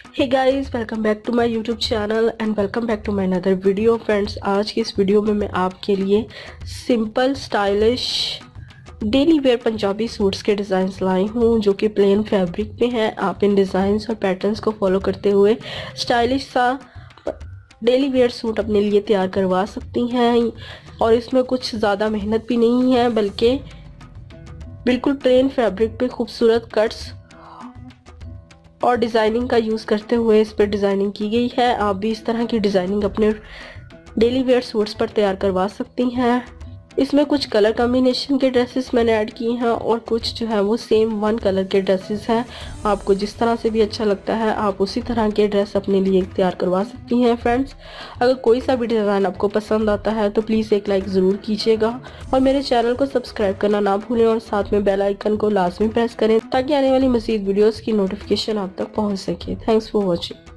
Hey guys, welcome back to my YouTube channel and welcome back to my another video. Friends, आज की इस video में मैं आपके लिए simple stylish daily wear Punjabi suits के डिज़ाइंस लाई हूँ जो कि प्लेन फैब्रिक पे हैं। आप इन डिज़ाइंस और पैटर्न्स को फॉलो करते हुए स्टाइलिश सा डेली वेयर सूट अपने लिए तैयार करवा सकती हैं। और इसमें कुछ ज़्यादा मेहनत भी नहीं है, बल्कि बिल्कुल प्लेन फैब्रिक पे खूबसूरत कट्स और डिज़ाइनिंग का यूज़ करते हुए इस पर डिज़ाइनिंग की गई है। आप भी इस तरह की डिज़ाइनिंग अपने डेली वेयर सूट्स पर तैयार करवा सकती हैं। इसमें कुछ कलर कॉम्बिनेशन के ड्रेसेस मैंने ऐड किए हैं और कुछ जो है वो सेम वन कलर के ड्रेसेस हैं। आपको जिस तरह से भी अच्छा लगता है आप उसी तरह के ड्रेस अपने लिए तैयार करवा सकती हैं। फ्रेंड्स, अगर कोई सा भी डिज़ाइन आपको पसंद आता है तो प्लीज़ एक लाइक ज़रूर कीजिएगा और मेरे चैनल को सब्सक्राइब करना ना भूलें और साथ में बेल आइकन को लाजमी प्रेस करें ताकि आने वाली मज़ीद वीडियोज़ की नोटिफिकेशन आप तक पहुँच सके। Thanks for watching.